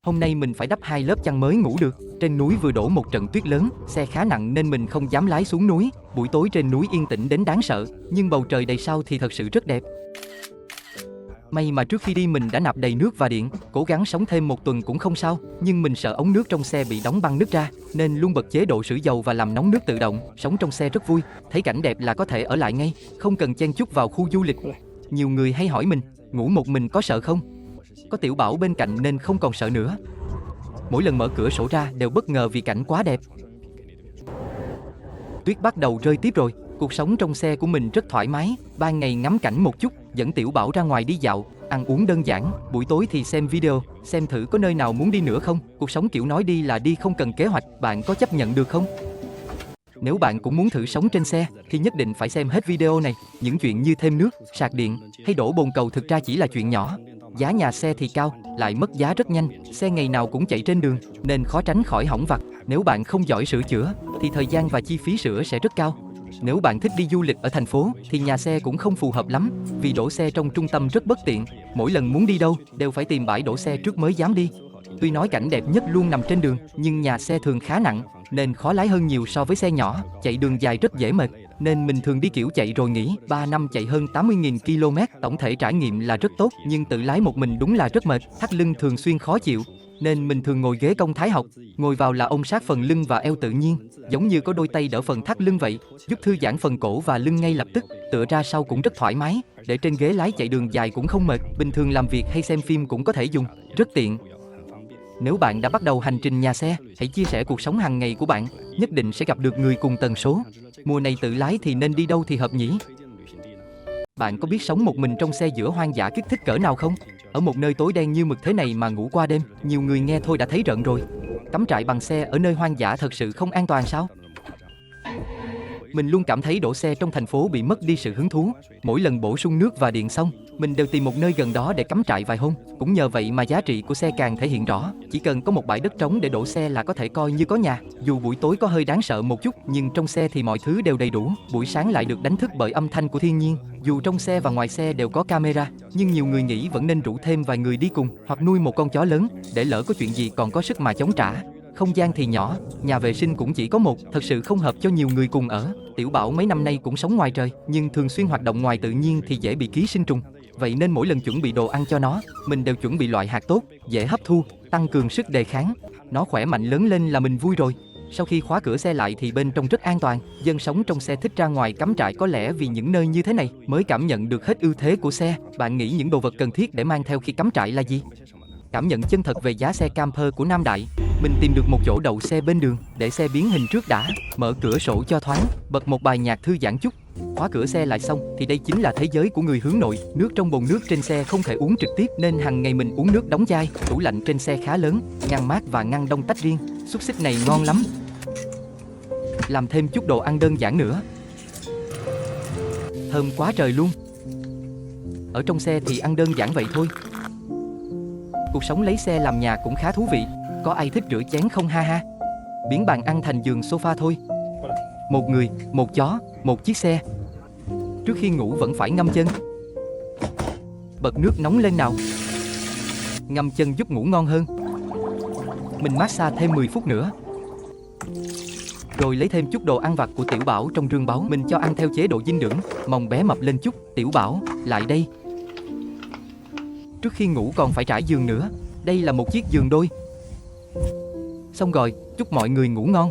Hôm nay mình phải đắp 2 lớp chăn mới ngủ được. Trên núi vừa đổ một trận tuyết lớn, xe khá nặng nên mình không dám lái xuống núi. Buổi tối trên núi yên tĩnh đến đáng sợ, nhưng bầu trời đầy sao thì thật sự rất đẹp. May mà trước khi đi mình đã nạp đầy nước và điện, cố gắng sống thêm 1 tuần cũng không sao, nhưng mình sợ ống nước trong xe bị đóng băng nứt ra, nên luôn bật chế độ sưởi dầu và làm nóng nước tự động. Sống trong xe rất vui, thấy cảnh đẹp là có thể ở lại ngay, không cần chen chúc vào khu du lịch. Nhiều người hay hỏi mình, ngủ một mình có sợ không? Có Tiểu Bảo bên cạnh nên không còn sợ nữa. Mỗi lần mở cửa sổ ra đều bất ngờ vì cảnh quá đẹp. Tuyết bắt đầu rơi tiếp rồi. Cuộc sống trong xe của mình rất thoải mái, ban ngày ngắm cảnh một chút, dẫn Tiểu Bảo ra ngoài đi dạo, ăn uống đơn giản, buổi tối thì xem video, xem thử có nơi nào muốn đi nữa không. Cuộc sống kiểu nói đi là đi không cần kế hoạch, bạn có chấp nhận được không? Nếu bạn cũng muốn thử sống trên xe thì nhất định phải xem hết video này. Những chuyện như thêm nước, sạc điện hay đổ bồn cầu thực ra chỉ là chuyện nhỏ. Giá nhà xe thì cao, lại mất giá rất nhanh, xe ngày nào cũng chạy trên đường nên khó tránh khỏi hỏng vặt. Nếu bạn không giỏi sửa chữa thì thời gian và chi phí sửa sẽ rất cao. Nếu bạn thích đi du lịch ở thành phố thì nhà xe cũng không phù hợp lắm, vì đổ xe trong trung tâm rất bất tiện. Mỗi lần muốn đi đâu đều phải tìm bãi đổ xe trước mới dám đi. Tuy nói cảnh đẹp nhất luôn nằm trên đường, nhưng nhà xe thường khá nặng nên khó lái hơn nhiều so với xe nhỏ. Chạy đường dài rất dễ mệt, nên mình thường đi kiểu chạy rồi nghỉ. 3 năm chạy hơn 80.000 km, tổng thể trải nghiệm là rất tốt, nhưng tự lái một mình đúng là rất mệt, thắt lưng thường xuyên khó chịu. Nên mình thường ngồi ghế công thái học, ngồi vào là ôm sát phần lưng và eo tự nhiên, giống như có đôi tay đỡ phần thắt lưng vậy, giúp thư giãn phần cổ và lưng ngay lập tức. Tựa ra sau cũng rất thoải mái, để trên ghế lái chạy đường dài cũng không mệt, bình thường làm việc hay xem phim cũng có thể dùng, rất tiện. Nếu bạn đã bắt đầu hành trình nhà xe, hãy chia sẻ cuộc sống hàng ngày của bạn, nhất định sẽ gặp được người cùng tần số. Mùa này tự lái thì nên đi đâu thì hợp nhỉ? Bạn có biết sống một mình trong xe giữa hoang dã kích thích cỡ nào không? Ở một nơi tối đen như mực thế này mà ngủ qua đêm, nhiều người nghe thôi đã thấy rợn rồi. Cắm trại bằng xe ở nơi hoang dã thật sự không an toàn sao? Mình luôn cảm thấy đổ xe trong thành phố bị mất đi sự hứng thú. Mỗi lần bổ sung nước và điện xong, mình đều tìm một nơi gần đó để cắm trại vài hôm. Cũng nhờ vậy mà giá trị của xe càng thể hiện rõ. Chỉ cần có một bãi đất trống để đổ xe là có thể coi như có nhà. Dù buổi tối có hơi đáng sợ một chút, nhưng trong xe thì mọi thứ đều đầy đủ. Buổi sáng lại được đánh thức bởi âm thanh của thiên nhiên. Dù trong xe và ngoài xe đều có camera, nhưng nhiều người nghĩ vẫn nên rủ thêm vài người đi cùng, hoặc nuôi một con chó lớn, để lỡ có chuyện gì còn có sức mà chống trả. Không gian thì nhỏ, nhà vệ sinh cũng chỉ có một, thật sự không hợp cho nhiều người cùng ở. Tiểu Bảo mấy năm nay cũng sống ngoài trời, nhưng thường xuyên hoạt động ngoài tự nhiên thì dễ bị ký sinh trùng. Vậy nên mỗi lần chuẩn bị đồ ăn cho nó, mình đều chuẩn bị loại hạt tốt, dễ hấp thu, tăng cường sức đề kháng. Nó khỏe mạnh lớn lên là mình vui rồi. Sau khi khóa cửa xe lại thì bên trong rất an toàn. Dân sống trong xe thích ra ngoài cắm trại, có lẽ vì những nơi như thế này mới cảm nhận được hết ưu thế của xe. Bạn nghĩ những đồ vật cần thiết để mang theo khi cắm trại là gì? Cảm nhận chân thật về giá xe camper của Nam Đại. Mình tìm được một chỗ đậu xe bên đường, để xe biến hình trước đã, mở cửa sổ cho thoáng, bật một bài nhạc thư giãn chút. Khóa cửa xe lại xong thì đây chính là thế giới của người hướng nội. Nước trong bồn nước trên xe không thể uống trực tiếp nên hàng ngày mình uống nước đóng chai. Tủ lạnh trên xe khá lớn, ngăn mát và ngăn đông tách riêng. Xúc xích này ngon lắm. Làm thêm chút đồ ăn đơn giản nữa. Thơm quá trời luôn. Ở trong xe thì ăn đơn giản vậy thôi. Cuộc sống lấy xe làm nhà cũng khá thú vị. Có ai thích rửa chén không ha ha? Biến bàn ăn thành giường sofa thôi. Một người, một chó, một chiếc xe. Trước khi ngủ vẫn phải ngâm chân. Bật nước nóng lên nào. Ngâm chân giúp ngủ ngon hơn. Mình massage thêm 10 phút nữa. Rồi lấy thêm chút đồ ăn vặt của Tiểu Bảo trong rương báu. Mình cho ăn theo chế độ dinh dưỡng, mong bé mập lên chút. Tiểu Bảo, lại đây. Trước khi ngủ còn phải trải giường nữa. Đây là một chiếc giường đôi. Xong rồi, chúc mọi người ngủ ngon.